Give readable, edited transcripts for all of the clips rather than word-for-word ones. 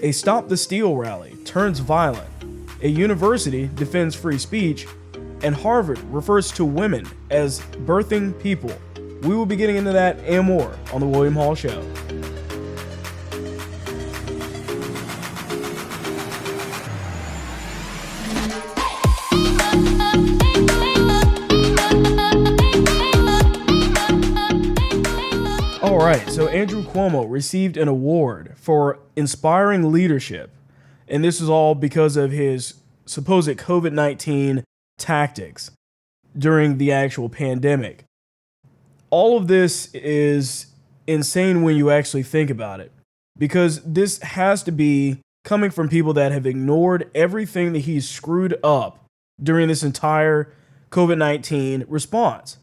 A Stop the Steal rally turns violent. A university defends free speech. And Harvard refers to women as birthing people. We will be getting into that and more on The William Hall Show. All right, so Andrew Cuomo received an award for inspiring leadership, and this is all because of his supposed COVID-19 tactics during the actual pandemic. All of this is insane when you actually think about it, because this has to be coming from people that have ignored everything that he's screwed up during this entire COVID-19 response.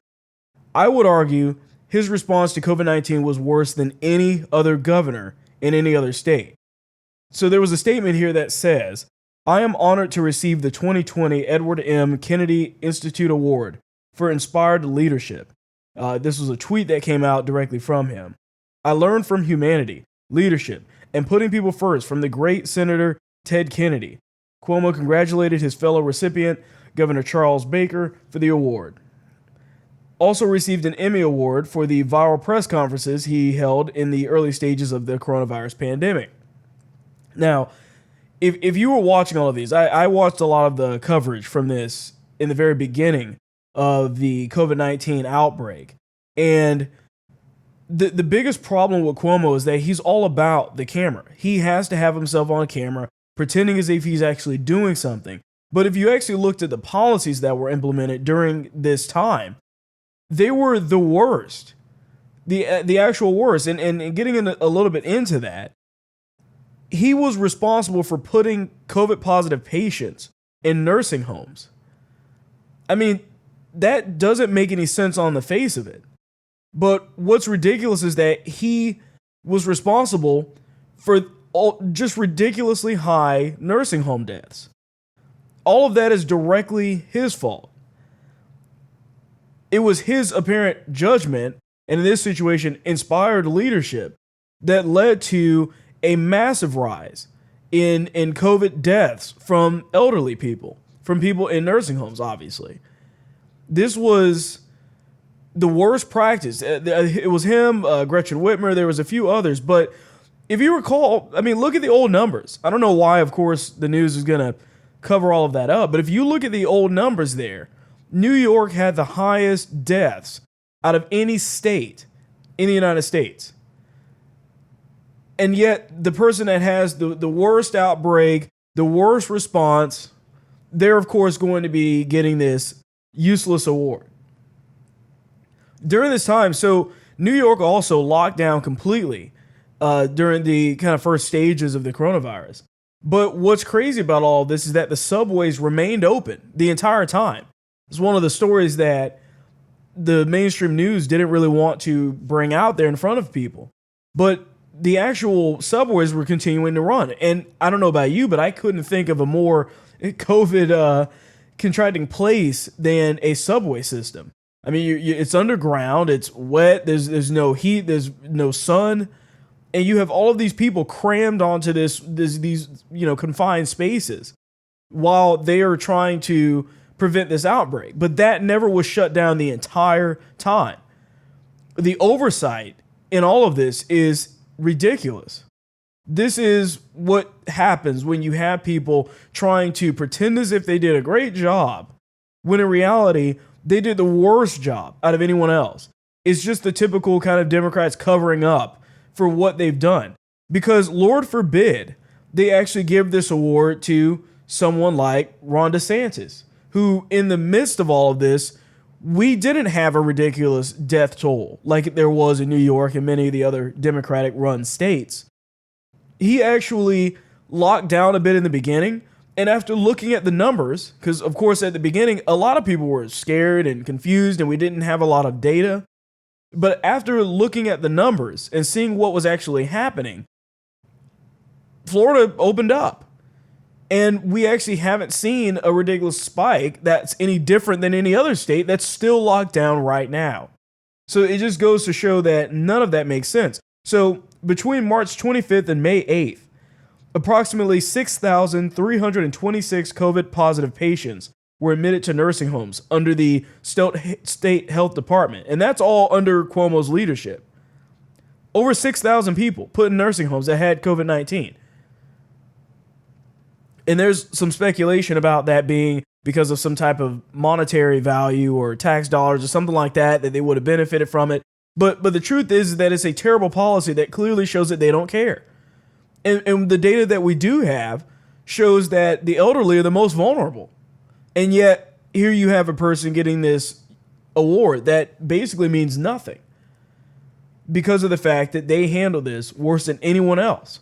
I would argue his response to COVID-19 was worse than any other governor in any other state. So there was a statement here that says, "I am honored to receive the 2020 Edward M. Kennedy Institute Award for Inspired Leadership." This was a tweet that came out directly from him. "I learned from humanity, leadership, and putting people first from the great Senator Ted Kennedy." Cuomo congratulated his fellow recipient, Governor Charles Baker, for the award. Also received an Emmy Award for the viral press conferences he held in the early stages of the coronavirus pandemic. Now, if you were watching all of these, I watched a lot of the coverage from this in the very beginning of the COVID-19 outbreak. And the biggest problem with Cuomo is that he's all about the camera. He has to have himself on camera, pretending as if he's actually doing something. But if you actually looked at the policies that were implemented during this time, they were the worst, the actual worst. And getting in a little bit into that, he was responsible for putting COVID positive patients in nursing homes. I mean, that doesn't make any sense on the face of it. But what's ridiculous is that he was responsible for just ridiculously high nursing home deaths. All of that is directly his fault. It was his apparent judgment, and in this situation, inspired leadership, that led to a massive rise in COVID deaths from elderly people, from people in nursing homes, obviously. This was the worst practice. It was him, Gretchen Whitmer, there was a few others, but if you recall, I mean, look at the old numbers. I don't know why, of course, the news is going to cover all of that up, but if you look at the old numbers there, New York had the highest deaths out of any state in the United States. And yet, the person that has the worst outbreak, the worst response, they're, of course, going to be getting this useless award. During this time, so New York also locked down completely during the kind of first stages of the coronavirus. But what's crazy about all of this is that the subways remained open the entire time. It's one of the stories that the mainstream news didn't really want to bring out there in front of people. But the actual subways were continuing to run. And I don't know about you, but I couldn't think of a more COVID contracting place than a subway system. I mean, it's underground, it's wet, there's no heat, there's no sun, and you have all of these people crammed onto these confined spaces while they are trying to prevent this outbreak. But that never was shut down the entire time. The oversight in all of this is ridiculous. This is what happens when you have people trying to pretend as if they did a great job, when in reality, they did the worst job out of anyone else. It's just the typical kind of Democrats covering up for what they've done. Because Lord forbid, they actually give this award to someone like Ron DeSantis, who in the midst of all of this, we didn't have a ridiculous death toll like there was in New York and many of the other Democratic-run states. He actually locked down a bit in the beginning, and after looking at the numbers, because of course at the beginning, a lot of people were scared and confused and we didn't have a lot of data. But after looking at the numbers and seeing what was actually happening, Florida opened up. And we actually haven't seen a ridiculous spike that's any different than any other state that's still locked down right now. So it just goes to show that none of that makes sense. So between March 25th and May 8th, Approximately 6,326 COVID positive patients were admitted to nursing homes under the state health department. And that's all under Cuomo's leadership. Over 6,000 people put in nursing homes that had COVID-19. And there's some speculation about that being because of some type of monetary value or tax dollars or something like that they would have benefited from it. But the truth is that it's a terrible policy that clearly shows that they don't care. And the data that we do have shows that the elderly are the most vulnerable. And yet, here you have a person getting this award that basically means nothing because of the fact that they handle this worse than anyone else.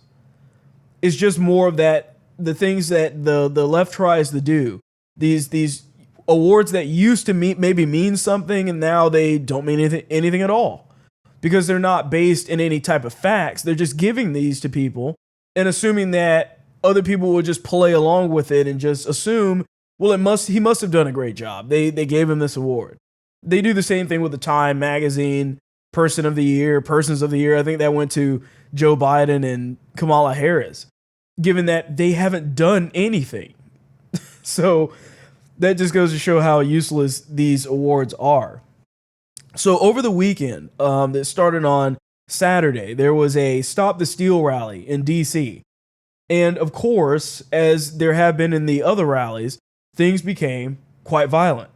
It's just more of that, the things that the left tries to do. These awards that used to maybe mean something and now they don't mean anything at all because they're not based in any type of facts. They're just giving these to people and assuming that other people will just play along with it and just assume, well, he must have done a great job. They gave him this award. They do the same thing with the Time magazine, Persons of the Year. I think that went to Joe Biden and Kamala Harris, given that they haven't done anything. So that just goes to show how useless these awards are. So over the weekend, that started on Saturday, there was a Stop the Steal rally in D.C. And of course, as there have been in the other rallies, things became quite violent.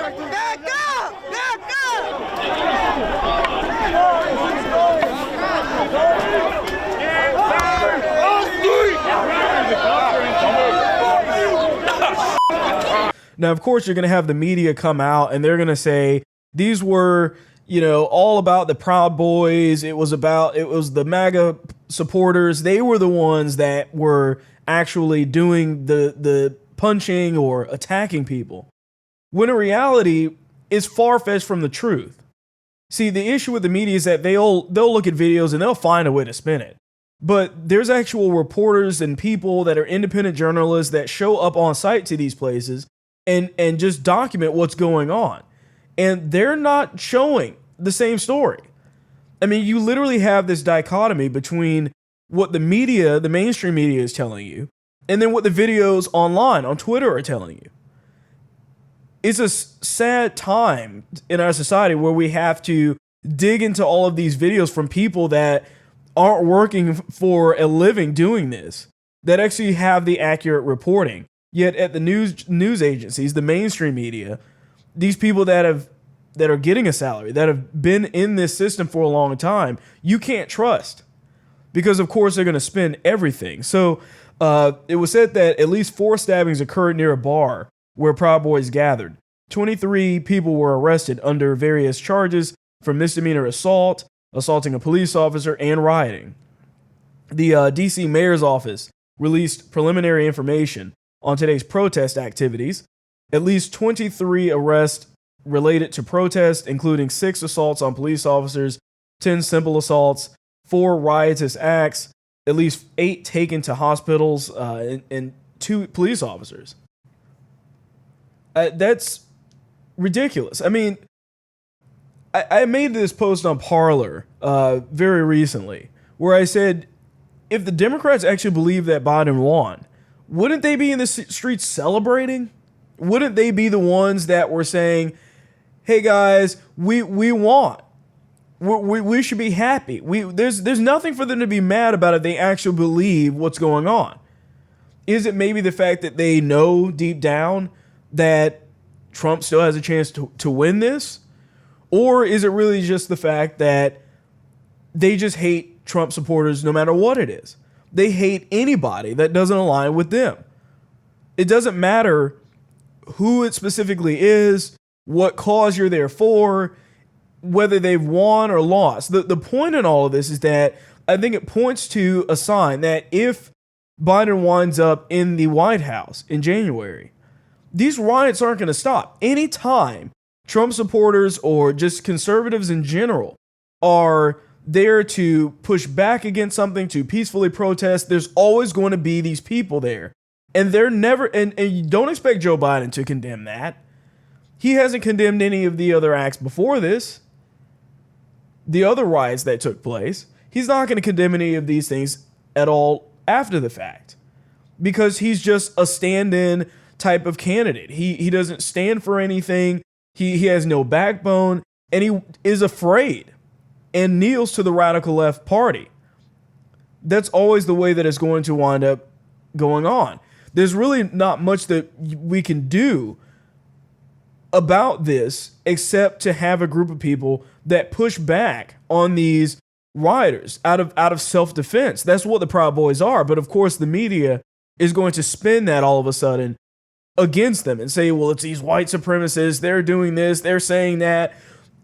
Back up! Back up! Now, of course, you're going to have the media come out and they're going to say these were, all about the Proud Boys. It was the MAGA supporters. They were the ones that were actually doing the punching or attacking people. When in reality, it's far-fetched from the truth. See, the issue with the media is that they'll look at videos and they'll find a way to spin it. But there's actual reporters and people that are independent journalists that show up on site to these places and just document what's going on. And they're not showing the same story. I mean, you literally have this dichotomy between what the media, the mainstream media is telling you, and then what the videos online on Twitter are telling you. It's a sad time in our society where we have to dig into all of these videos from people that aren't working for a living doing this, that actually have the accurate reporting. Yet at the news agencies, the mainstream media, these people that are getting a salary, that have been in this system for a long time, you can't trust because, of course, they're going to spin everything. So it was said that at least 4 stabbings occurred near a bar where Proud Boys gathered. 23 people were arrested under various charges for misdemeanor assault, assaulting a police officer, and rioting. The D.C. Mayor's Office released preliminary information on today's protest activities. At least 23 arrests related to protests, including 6 assaults on police officers, 10 simple assaults, 4 riotous acts, at least 8 taken to hospitals, and 2 police officers. That's ridiculous. I mean, I made this post on Parler very recently where I said, if the Democrats actually believe that Biden won, wouldn't they be in the streets celebrating? Wouldn't they be the ones that were saying, hey guys, we won. We should be happy. There's nothing for them to be mad about if they actually believe what's going on. Is it maybe the fact that they know deep down that Trump still has a chance to win this? Or is it really just the fact that they just hate Trump supporters no matter what it is? They hate anybody that doesn't align with them. It doesn't matter who it specifically is, what cause you're there for, whether they've won or lost. The point in all of this is that I think it points to a sign that if Biden winds up in the White House in January, these riots aren't going to stop. Anytime Trump supporters or just conservatives in general are there to push back against something, to peacefully protest, there's always going to be these people there. And they're never, and you don't expect Joe Biden to condemn that. He hasn't condemned any of the other acts before this, the other riots that took place. He's not going to condemn any of these things at all after the fact, because he's just a stand-in type of candidate. He doesn't stand for anything. He has no backbone, and he is afraid and kneels to the radical left party. That's always the way that it's going to wind up going on. There's really not much that we can do about this except to have a group of people that push back on these rioters out of self-defense. That's what the Proud Boys are. But of course, the media is going to spin that all of a sudden against them and say, well, it's these white supremacists. They're doing this. They're saying that.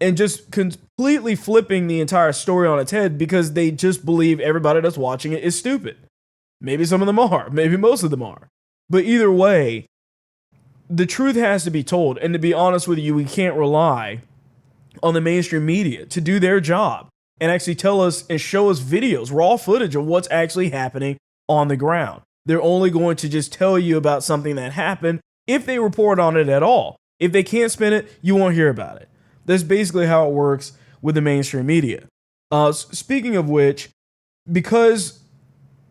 And just completely flipping the entire story on its head because they just believe everybody that's watching it is stupid. Maybe some of them are. Maybe most of them are. But either way, the truth has to be told. And to be honest with you, we can't rely on the mainstream media to do their job and actually tell us and show us videos, raw footage of what's actually happening on the ground. They're only going to just tell you about something that happened if they report on it at all. If they can't spin it, you won't hear about it. That's basically how it works with the mainstream media. Speaking of which, because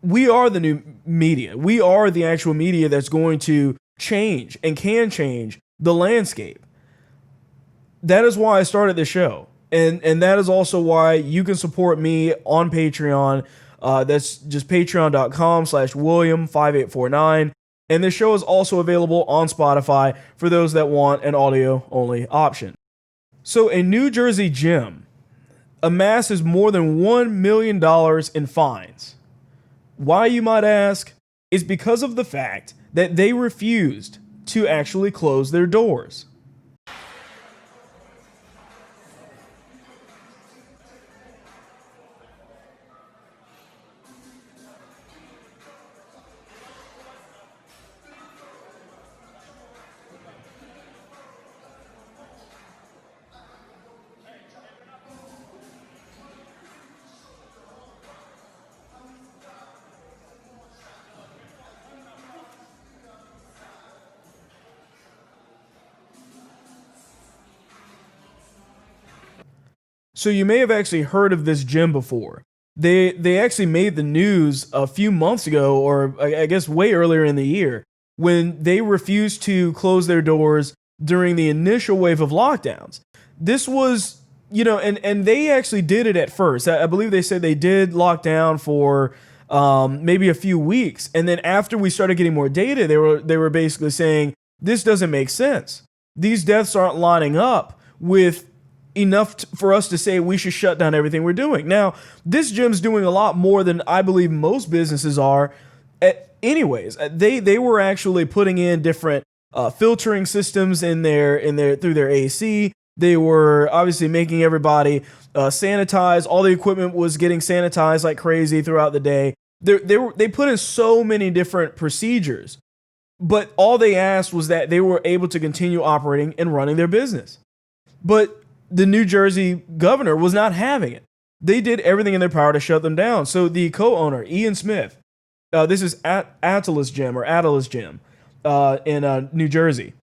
we are the new media, we are the actual media that's going to change and can change the landscape. That is why I started this show. And that is also why you can support me on Patreon. That's just patreon.com/William5849. And this show is also available on Spotify for those that want an audio-only option. So a New Jersey gym amasses more than $1 million in fines. Why, you might ask? Is because of the fact that they refused to actually close their doors. So you may have actually heard of this gym before. They actually made the news a few months ago, or I guess way earlier in the year, when they refused to close their doors during the initial wave of lockdowns. This was, and they actually did it at first. I believe they said they did lock down for maybe a few weeks. And then after we started getting more data, they were basically saying, this doesn't make sense. These deaths aren't lining up with enough for us to say we should shut down everything we're doing. Now, this gym's doing a lot more than I believe most businesses are. Anyways, they were actually putting in different filtering systems in their through their AC. They were obviously making everybody sanitize. All the equipment was getting sanitized like crazy throughout the day. They put in so many different procedures, but all they asked was that they were able to continue operating and running their business. But the New Jersey governor was not having it. They did everything in their power to shut them down. So the co-owner, Ian Smith, this is Atlas Gym in New Jersey,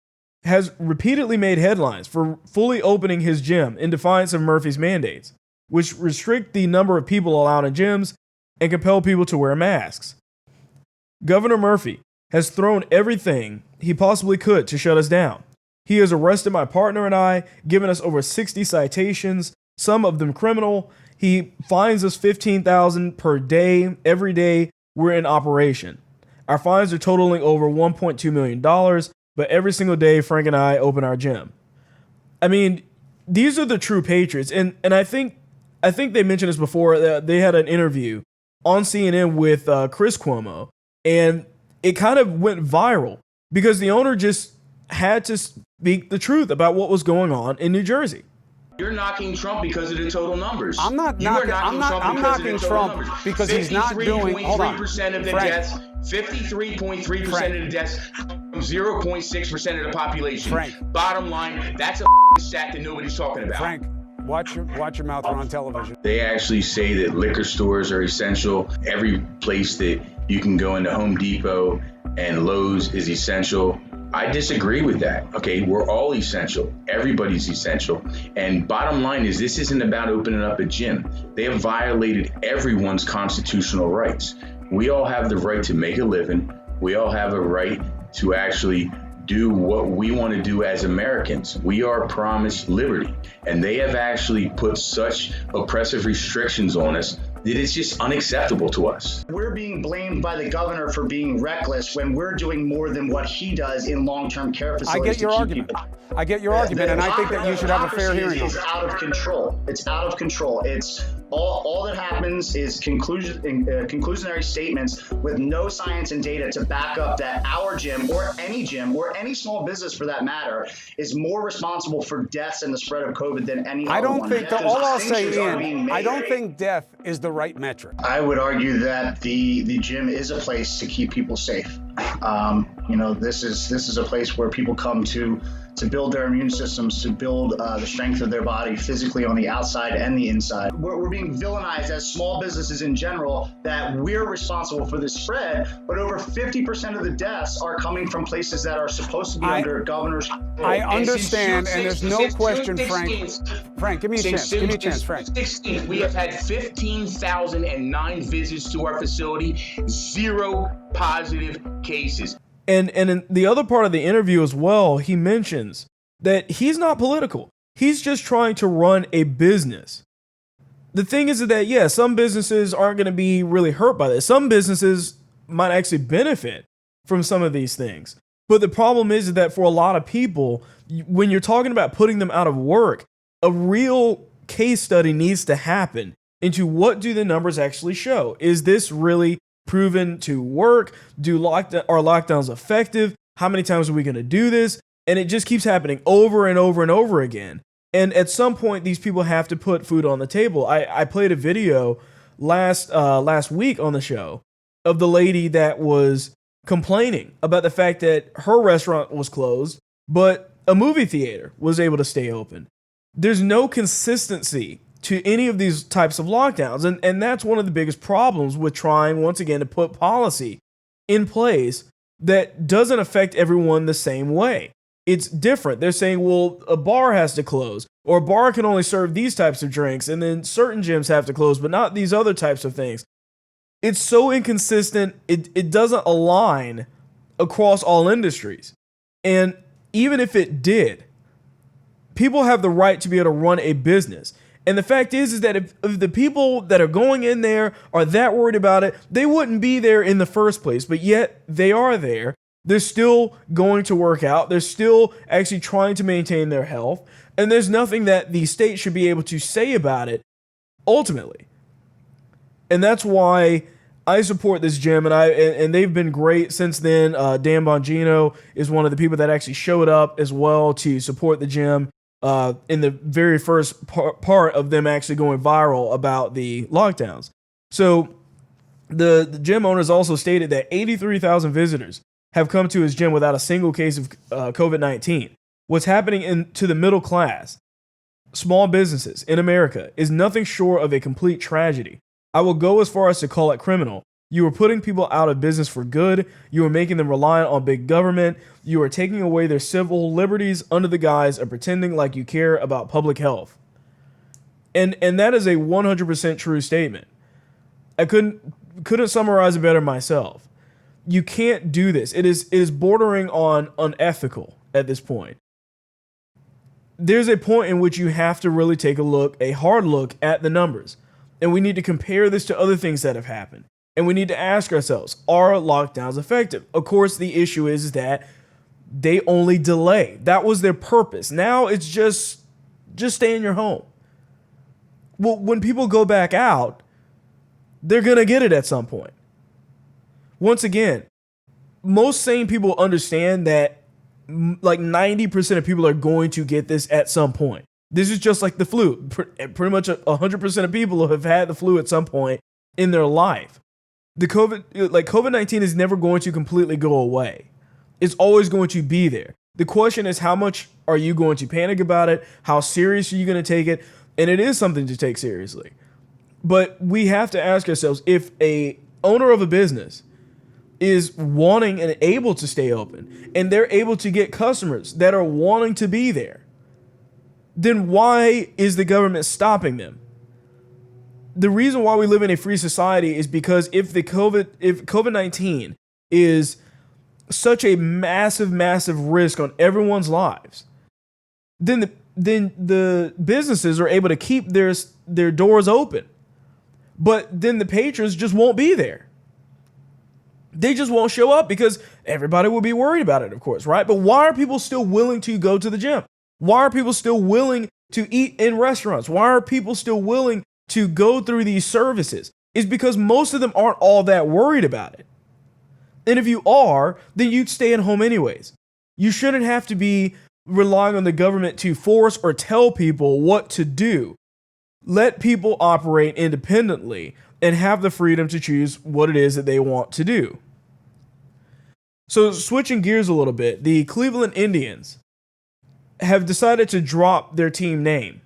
has repeatedly made headlines for fully opening his gym in defiance of Murphy's mandates, which restrict the number of people allowed in gyms and compel people to wear masks. Governor Murphy has thrown everything he possibly could to shut us down. He has arrested my partner and I, given us over 60 citations, some of them criminal. He fines us $15,000 per day, every day we're in operation. Our fines are totaling over $1.2 million, but every single day Frank and I open our gym. I mean, these are the true patriots, and I think they mentioned this before. That they had an interview on CNN with Chris Cuomo, and it kind of went viral because the owner just had to speak the truth about what was going on in New Jersey. You're knocking Trump because of the total numbers. I'm knocking Trump because he's not doing. Hold on. 53% of the deaths. 53.3% of the deaths. 0.6% of the population. Frank. Bottom line, that's a stat that nobody's talking about. Frank, watch your mouth. We're on television. They actually say that liquor stores are essential. Every place that you can go into Home Depot and Lowe's is essential. I disagree with that. Okay, we're all essential. Everybody's essential. And bottom line is, this isn't about opening up a gym. They have violated everyone's constitutional rights. We all have the right to make a living. We all have a right to actually do what we want to do as Americans. We are promised liberty. And they have actually put such oppressive restrictions on us that it's just unacceptable to us. We're being blamed by the governor for being reckless when we're doing more than what he does in long-term care facilities. I get your argument. I get your argument, and I think that you should have a fair hearing on it. It's out of control. It's out of control. It's all that happens is conclusionary statements with no science and data to back up that our gym or any small business for that matter is more responsible for deaths and the spread of COVID than any other one. All I'll say, Ian, I don't think death is the right metric. I would argue that the gym is a place to keep people safe. This is a place where people come to build their immune systems, to build the strength of their body physically on the outside and the inside. We're being villainized as small businesses in general, that we're responsible for this spread, but over 50% of the deaths are coming from places that are supposed to be under governors' control. I understand, and there's no question, Frank. Frank, give me a chance. Give me a chance, Frank. 16, we have had 15,009 visits to our facility, 0 positive cases. And in the other part of the interview as well, he mentions that he's not political. He's just trying to run a business. The thing is that, yeah, some businesses aren't going to be really hurt by this. Some businesses might actually benefit from some of these things. But the problem is that for a lot of people, when you're talking about putting them out of work, a real case study needs to happen into what do the numbers actually show. Is this really proven to work? Are lockdowns effective? How many times are we going to do this? And it just keeps happening over and over and over again. And at some point, these people have to put food on the table. I played a video last week on the show of the lady that was complaining about the fact that her restaurant was closed, but a movie theater was able to stay open. There's no consistency to any of these types of lockdowns. And that's one of the biggest problems with trying, once again, to put policy in place that doesn't affect everyone the same way. It's different. They're saying, well, a bar has to close, or a bar can only serve these types of drinks, and then certain gyms have to close, but not these other types of things. It's so inconsistent. It doesn't align across all industries. And even if it did, people have the right to be able to run a business. And the fact is that if the people that are going in there are that worried about it, they wouldn't be there in the first place. But yet they are there. They're still going to work out. They're still actually trying to maintain their health. And there's nothing that the state should be able to say about it ultimately. And that's why I support this gym, and they've been great since then. Dan Bongino is one of the people that actually showed up as well to support the gym. In the very first part of them actually going viral about the lockdowns. So the gym owners also stated that 83,000 visitors have come to his gym without a single case of COVID-19. What's happening to the middle class, small businesses in America, is nothing short of a complete tragedy. I will go as far as to call it criminal. You are putting people out of business for good. You are making them reliant on big government. You are taking away their civil liberties under the guise of pretending like you care about public health. And that is a 100% true statement. I couldn't summarize it better myself. You can't do this. It is bordering on unethical at this point. there's a point in which you have to really take a hard look at the numbers. And we need to compare this to other things that have happened. And we need to ask ourselves, are lockdowns effective? Of course, the issue is that they only delay. That was their purpose. Now it's just stay in your home. Well, when people go back out, they're going to get it at some point. Once again, most sane people understand that like 90% of people are going to get this at some point. This is just like the flu. Pretty much 100% of people have had the flu at some point in their life. The COVID-19 is never going to completely go away. It's always going to be there. The question is, how much are you going to panic about it? How serious are you going to take it? And it is something to take seriously. But we have to ask ourselves, if a owner of a business is wanting and able to stay open, and they're able to get customers that are wanting to be there, then why is the government stopping them? The reason why we live in a free society is because if COVID-19 is such a massive risk on everyone's lives, then the businesses are able to keep their doors open. But then the patrons just won't be there. They just won't show up because everybody will be worried about it, of course, right? But why are people still willing to go to the gym? Why are people still willing to eat in restaurants? Why are people still willing to go through these services? It's because most of them aren't all that worried about it. And if you are, then you'd stay at home anyways. You shouldn't have to be relying on the government to force or tell people what to do. Let people operate independently and have the freedom to choose what it is that they want to do. So switching gears a little bit, the Cleveland Indians have decided to drop their team name.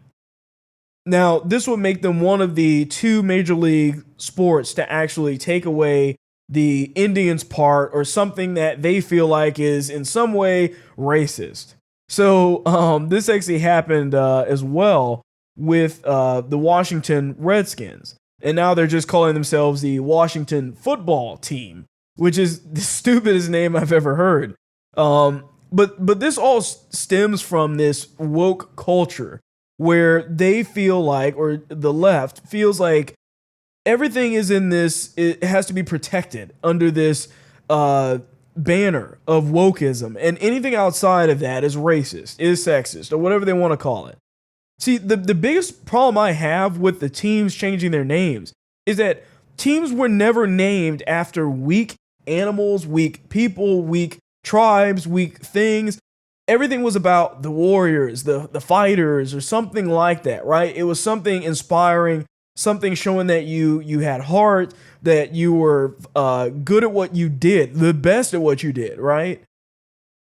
Now, this would make them one of the two major league sports to actually take away the Indians part or something that they feel like is in some way racist. So this actually happened as well with the Washington Redskins. And now they're just calling themselves the Washington Football Team, which is the stupidest name I've ever heard. But this all stems from this woke culture where they feel like, or the left feels like, everything is in this, it has to be protected under this banner of wokeism. And anything outside of that is racist, is sexist, or whatever they want to call it. See, the biggest problem I have with the teams changing their names is that teams were never named after weak animals, weak people, weak tribes, weak things. Everything was about the warriors, the fighters, or something like that, right? It was something inspiring, something showing that you had heart, that you were good at what you did, the best at what you did, right?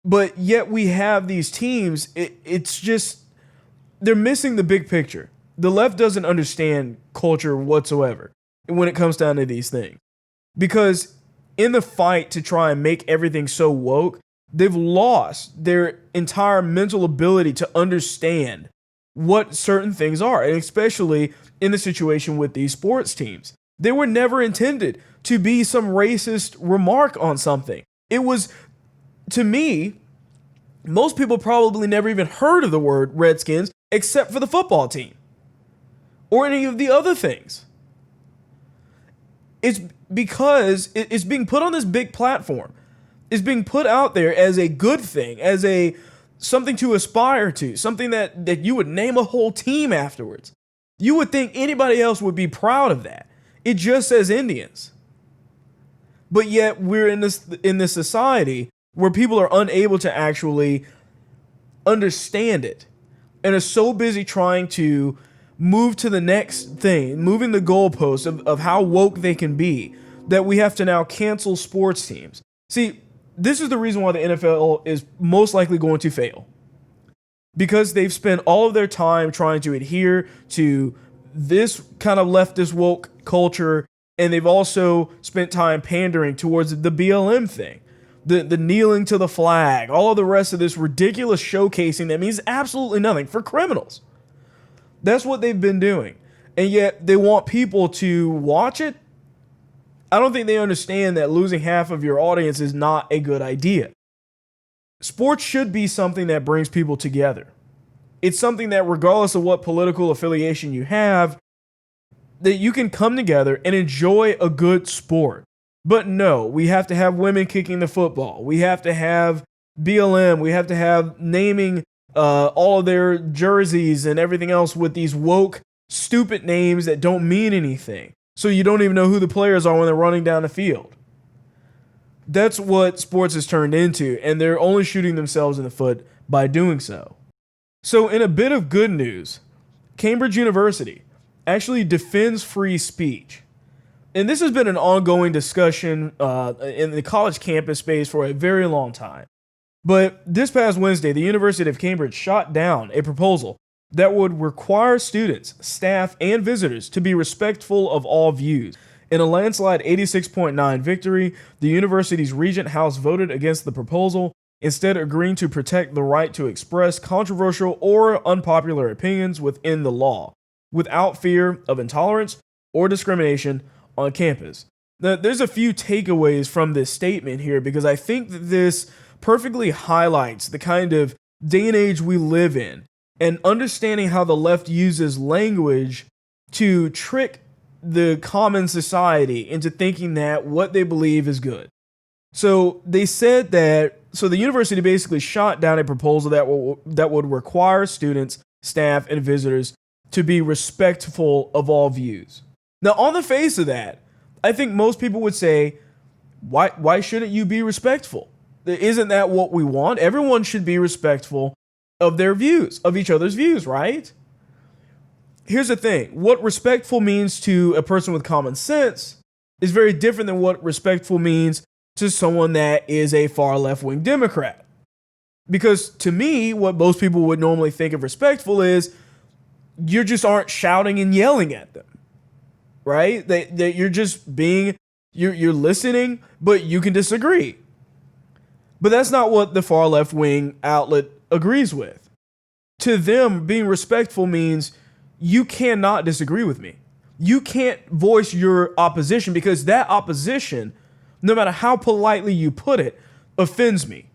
But yet we have these teams, it's just, they're missing the big picture. The left doesn't understand culture whatsoever when it comes down to these things. Because in the fight to try and make everything so woke, they've lost their entire mental ability to understand what certain things are, and especially in the situation with these sports teams. They were never intended to be some racist remark on something. It was, to me, most people probably never even heard of the word Redskins except for the football team or any of the other things. It's because it's being put on this big platform. It's being put out there as a good thing, as a something to aspire to, something that you would name a whole team afterwards. You would think anybody else would be proud of that. It just says Indians. But yet we're in this society where people are unable to actually understand it and are so busy trying to move to the next thing, moving the goalposts of how woke they can be, that we have to now cancel sports teams. See, this is the reason why the NFL is most likely going to fail. Because they've spent all of their time trying to adhere to this kind of leftist woke culture, and they've also spent time pandering towards the BLM thing. The kneeling to the flag, all of the rest of this ridiculous showcasing that means absolutely nothing for criminals. That's what they've been doing. And yet they want people to watch it. I don't think they understand that losing half of your audience is not a good idea. Sports should be something that brings people together. It's something that, regardless of what political affiliation you have, that you can come together and enjoy a good sport. But no, we have to have women kicking the football. We have to have BLM. We have to have naming all of their jerseys and everything else with these woke, stupid names that don't mean anything. So you don't even know who the players are when they're running down the field. That's what sports has turned into, and they're only shooting themselves in the foot by doing so. So in a bit of good news, Cambridge University actually defends free speech. And this has been an ongoing discussion in the college campus space for a very long time. But this past Wednesday, the University of Cambridge shot down a proposal that would require students, staff, and visitors to be respectful of all views. In a landslide 86.9 victory, the university's Regent House voted against the proposal, instead agreeing to protect the right to express controversial or unpopular opinions within the law, without fear of intolerance or discrimination on campus. Now, there's a few takeaways from this statement here, because I think that this perfectly highlights the kind of day and age we live in, and understanding how the left uses language to trick the common society into thinking that what they believe is good. So they said that, so the university basically shot down a proposal that would require students, staff, and visitors to be respectful of all views. Now, on the face of that, I think most people would say, why shouldn't you be respectful? Isn't that what we want? Everyone should be respectful of their views, of each other's views, right? Here's the thing. What respectful means to a person with common sense is very different than what respectful means to someone that is a far left-wing Democrat. Because to me, what most people would normally think of respectful is you just aren't shouting and yelling at them, right? That you're just being, you're listening, but you can disagree. But that's not what the far left-wing outlet agrees with. To them, being respectful means you cannot disagree with me. You can't voice your opposition, because that opposition, no matter how politely you put it, offends me.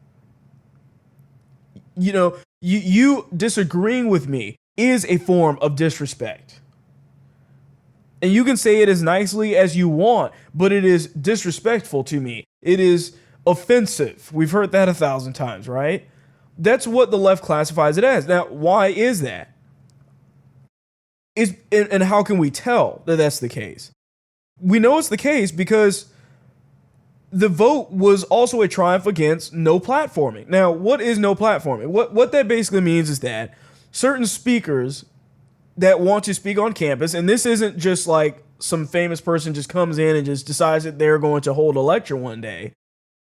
You know, you disagreeing with me is a form of disrespect. And you can say it as nicely as you want, but it is disrespectful to me. It is offensive. We've heard that 1,000 times, right? That's what the left classifies it as. Now, why is that? And how can we tell that that's the case? We know it's the case because the vote was also a triumph against no platforming. Now, what is no platforming? What that basically means is that certain speakers that want to speak on campus, and this isn't just like some famous person just comes in and just decides that they're going to hold a lecture one day.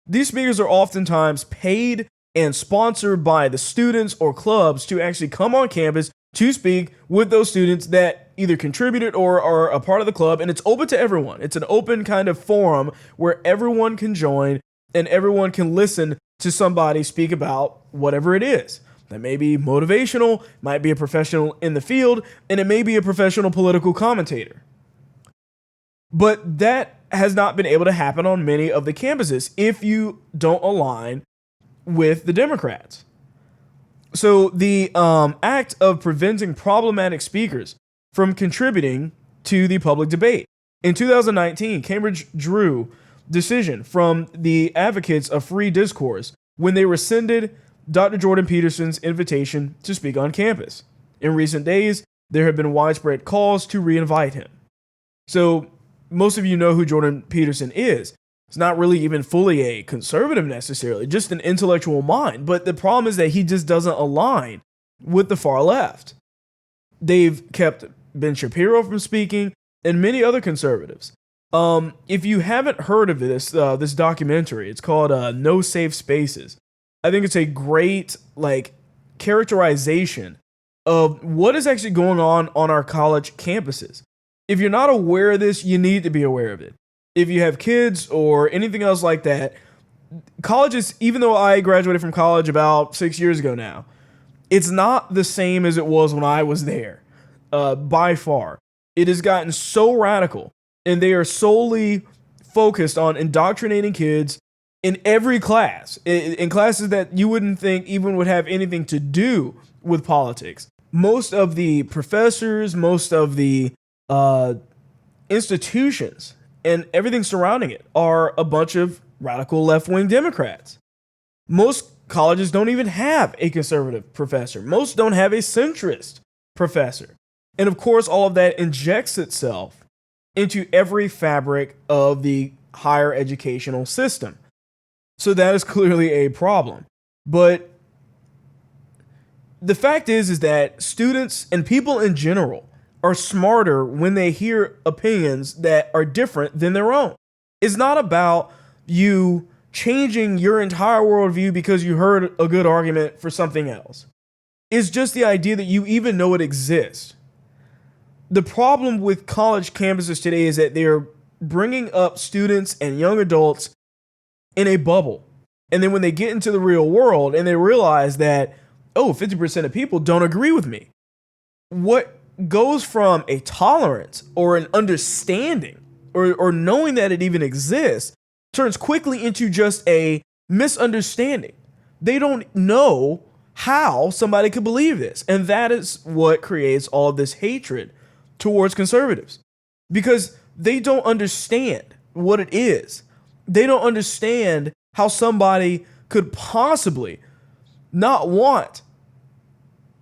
These speakers are oftentimes paid and sponsored by the students or clubs to actually come on campus to speak with those students that either contributed or are a part of the club, and it's open to everyone. It's an open kind of forum where everyone can join and everyone can listen to somebody speak about whatever it is. That may be motivational, might be a professional in the field, and it may be a professional political commentator. But that has not been able to happen on many of the campuses if you don't align with the Democrats. So the act of preventing problematic speakers from contributing to the public debate. In 2019, Cambridge drew decision from the advocates of free discourse when they rescinded Dr. Jordan Peterson's invitation to speak on campus. In recent days, there have been widespread calls to re-invite him. So most of you know who Jordan Peterson is. It's not really even fully a conservative necessarily, just an intellectual mind. But the problem is that he just doesn't align with the far left. They've kept Ben Shapiro from speaking and many other conservatives. If you haven't heard of this documentary, it's called No Safe Spaces. I think it's a great characterization of what is actually going on our college campuses. If you're not aware of this, you need to be aware of it. If you have kids or anything else like that, colleges, even though I graduated from college about 6 years ago now, it's not the same as it was when I was there, by far. It has gotten so radical, and they are solely focused on indoctrinating kids in every class, in classes that you wouldn't think even would have anything to do with politics. most of the professors, most of the institutions, and everything surrounding it are a bunch of radical left-wing Democrats. Most colleges don't even have a conservative professor. Most don't have a centrist professor. And of course, all of that injects itself into every fabric of the higher educational system. So that is clearly a problem. But the fact is that students and people in general are smarter when they hear opinions that are different than their own. It's not about you changing your entire worldview because you heard a good argument for something else. It's just the idea that you even know it exists. The problem with college campuses today is that they're bringing up students and young adults in a bubble. And then when they get into the real world and they realize that, oh, 50% of people don't agree with me, what goes from a tolerance or an understanding or knowing that it even exists turns quickly into just a misunderstanding. They don't know how somebody could believe this. And that is what creates all of this hatred towards conservatives, because they don't understand what it is. They don't understand how somebody could possibly not want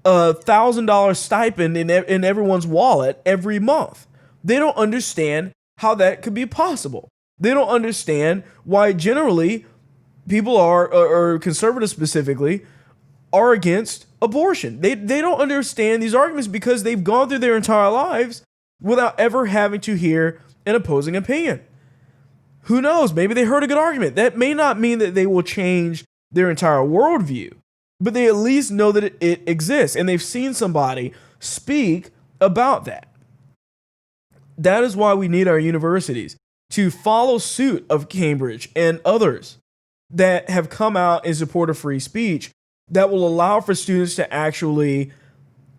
$1,000 stipend in everyone's wallet every month. They don't understand how that could be possible. They don't understand why generally people or conservatives specifically, are against abortion. They don't understand these arguments because they've gone through their entire lives without ever having to hear an opposing opinion. Who knows? Maybe they heard a good argument. That may not mean that they will change their entire worldview, but they at least know that it exists and they've seen somebody speak about that. That is why we need our universities to follow suit of Cambridge and others that have come out in support of free speech that will allow for students to actually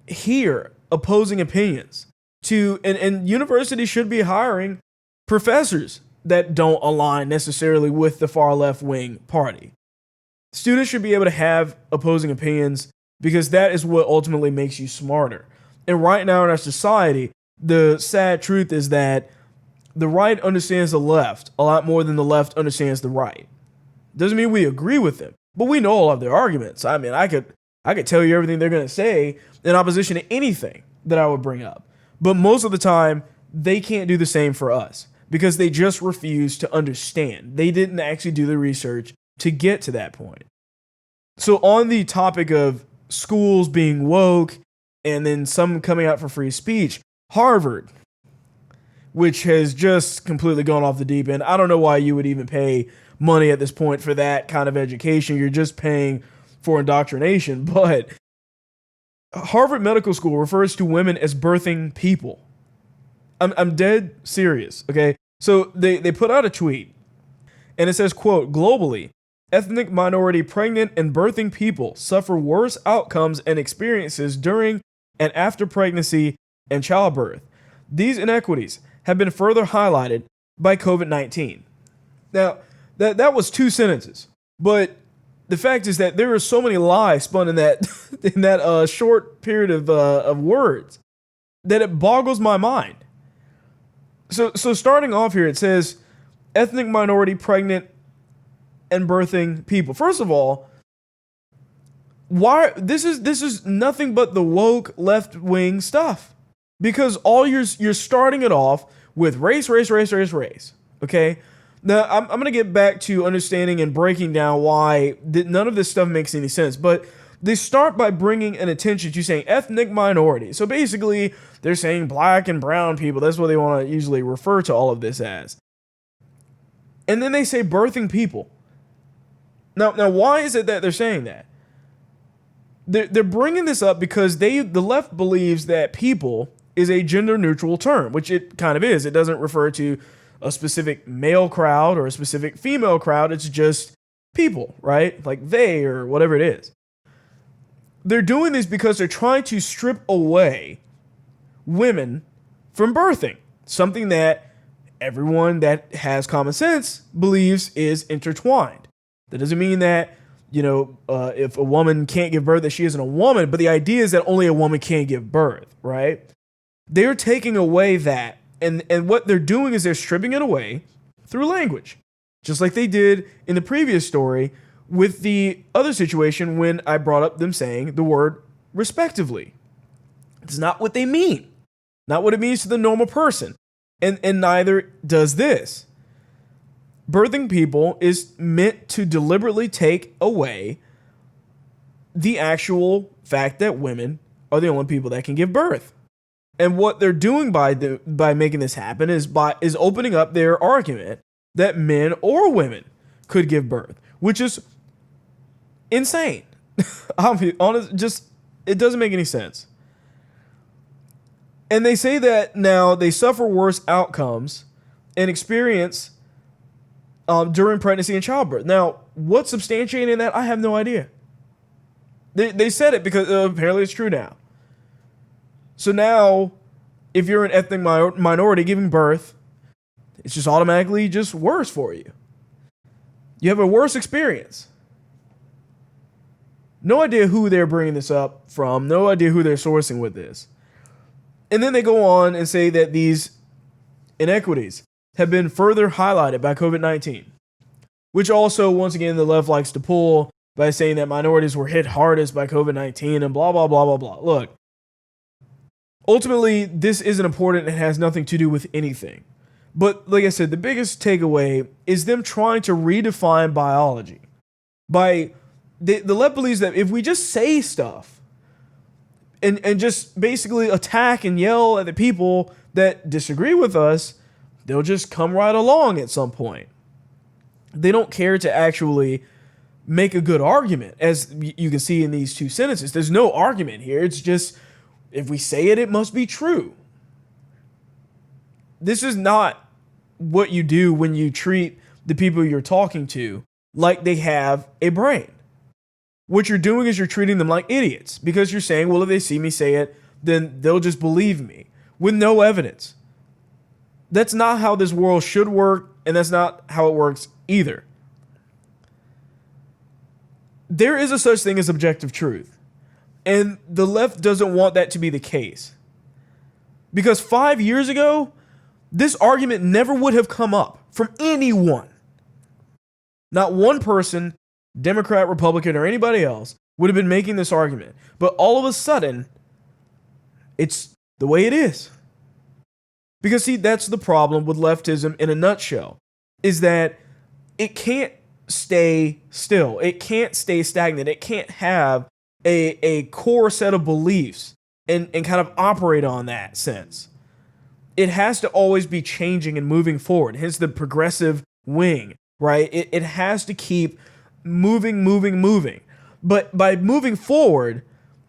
hear opposing opinions. And universities should be hiring professors that don't align necessarily with the far left wing party. Students should be able to have opposing opinions because that is what ultimately makes you smarter. And right now in our society, the sad truth is that the right understands the left a lot more than the left understands the right. Doesn't mean we agree with them, but we know all of their arguments. I mean, I could tell you everything they're going to say in opposition to anything that I would bring up. But most of the time, they can't do the same for us because they just refuse to understand. They didn't actually do the research to get to that point. So on the topic of schools being woke and then some coming out for free speech, Harvard, which has just completely gone off the deep end. I don't know why you would even pay money at this point for that kind of education. You're just paying for indoctrination. But Harvard Medical School refers to women as birthing people. I'm dead serious, okay? So they put out a tweet, and it says, quote, globally, ethnic minority pregnant and birthing people suffer worse outcomes and experiences during and after pregnancy and childbirth. These inequities have been further highlighted by COVID-19. Now, that was 2 sentences, but the fact is that there are so many lies spun in that short period of words that it boggles my mind. So starting off here, it says ethnic minority pregnant and birthing people. First of all, why this is nothing but the woke left wing stuff, because all you're starting it off with race. Okay. Now, I'm going to get back to understanding and breaking down why none of this stuff makes any sense. But they start by bringing an attention to saying ethnic minority. So basically, they're saying black and brown people. That's what they want to usually refer to all of this as. And then they say birthing people. Now, why is it that they're saying that? They're bringing this up because the left believes that people is a gender-neutral term, which it kind of is. It doesn't refer to a specific male crowd or a specific female crowd. It's just people, right? Like they or whatever it is. They're doing this because they're trying to strip away women from birthing, something that everyone that has common sense believes is intertwined. That doesn't mean that if a woman can't give birth, that she isn't a woman. But the idea is that only a woman can give birth, right? They're taking away that. And what they're doing is they're stripping it away through language, just like they did in the previous story with the other situation when I brought up them saying the word respectively. It's not what they mean, not what it means to the normal person. And neither does this. Birthing people is meant to deliberately take away the actual fact that women are the only people that can give birth. And what they're doing by making this happen is opening up their argument that men or women could give birth, which is insane. I'll be honest, it doesn't make any sense. And they say that now they suffer worse outcomes and experience during pregnancy and childbirth. Now, what's substantiating that? I have no idea. They said it because apparently it's true now. So now, if you're an ethnic minority giving birth, it's just automatically just worse for you. You have a worse experience. No idea who they're bringing this up from. No idea who they're sourcing with this. And then they go on and say that these inequities have been further highlighted by COVID-19, which also, once again, the left likes to pull by saying that minorities were hit hardest by COVID-19 and blah, blah, blah, blah, blah. Look, ultimately, this isn't important and has nothing to do with anything. But like I said, the biggest takeaway is them trying to redefine biology. The left believes that if we just say stuff and just basically attack and yell at the people that disagree with us, they'll just come right along at some point. They don't care to actually make a good argument, as you can see in these two sentences. There's no argument here. It's just, if we say it, it must be true. This is not what you do when you treat the people you're talking to like they have a brain. What you're doing is you're treating them like idiots because you're saying, well, if they see me say it, then they'll just believe me with no evidence. That's not how this world should work, and that's not how it works either. There is a such thing as objective truth, and the left doesn't want that to be the case. Because 5 years ago, this argument never would have come up from anyone. Not one person, Democrat, Republican, or anybody else, would have been making this argument. But all of a sudden, it's the way it is. Because, see, that's the problem with leftism in a nutshell, is that it can't stay still. It can't stay stagnant. It can't have a core set of beliefs and kind of operate on that sense. It has to always be changing and moving forward. Hence the progressive wing, right? It has to keep moving. But by moving forward,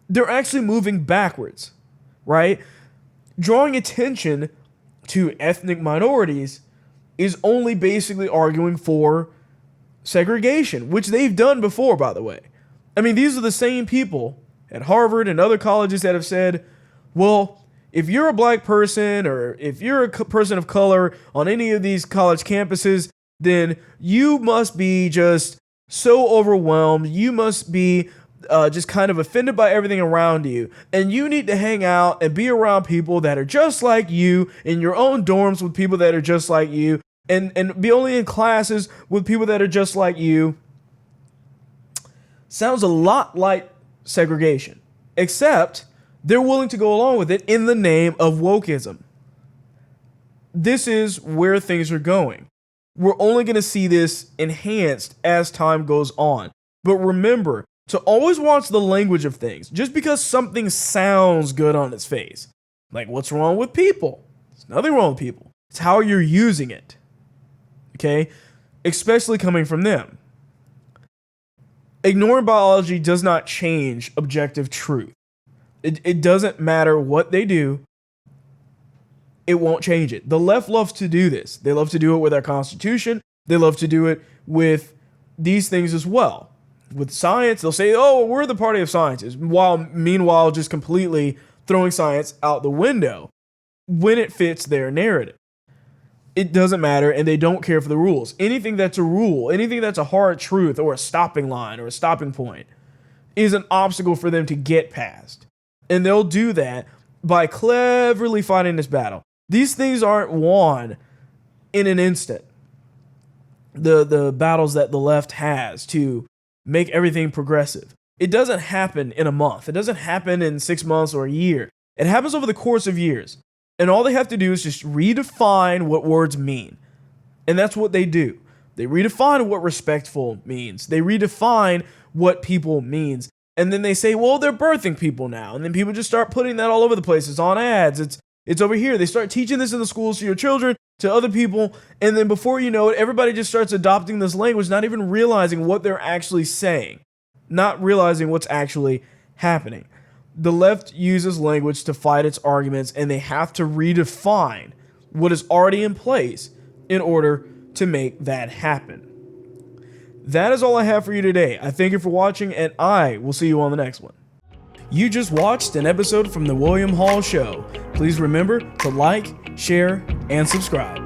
they're actually moving backwards, right? Drawing attention to ethnic minorities is only basically arguing for segregation, which they've done before, by the way. I mean, these are the same people at Harvard and other colleges that have said, well, if you're a black person or if you're a person of color on any of these college campuses, then you must be just so overwhelmed. You must be just kind of offended by everything around you. And you need to hang out and be around people that are just like you, in your own dorms with people that are just like you, and be only in classes with people that are just like you. Sounds a lot like segregation, except they're willing to go along with it in the name of wokeism. This is where things are going. We're only going to see this enhanced as time goes on. But remember to always watch the language of things. Just because something sounds good on its face. Like, what's wrong with people? There's nothing wrong with people. It's how you're using it. Okay? Especially coming from them. Ignoring biology does not change objective truth. It doesn't matter what they do. It won't change it. The left loves to do this. They love to do it with our Constitution. They love to do it with these things as well. With science, they'll say, oh, we're the party of scientists, while meanwhile just completely throwing science out the window when it fits their narrative. it doesn't matter, and they don't care for the rules. Anything that's a rule, anything that's a hard truth or a stopping line or a stopping point is an obstacle for them to get past. And they'll do that by cleverly fighting this battle. These things aren't won in an instant. The battles that the left has to make everything progressive. It doesn't happen in a month. It doesn't happen in 6 months or a year. It happens over the course of years. And all they have to do is just redefine what words mean. And that's what they do. They redefine what respectful means. They redefine what people means. And then they say, well, they're birthing people now. And then people just start putting that all over the place. It's on ads. It's over here. They start teaching this in the schools to your children, to other people. And then before you know it, everybody just starts adopting this language, not even realizing what they're actually saying, not realizing what's actually happening. The left uses language to fight its arguments, and they have to redefine what is already in place in order to make that happen. That is all I have for you today. I thank you for watching, and I will see you on the next one. You just watched an episode from The William Hall Show. Please remember to like, share, and subscribe.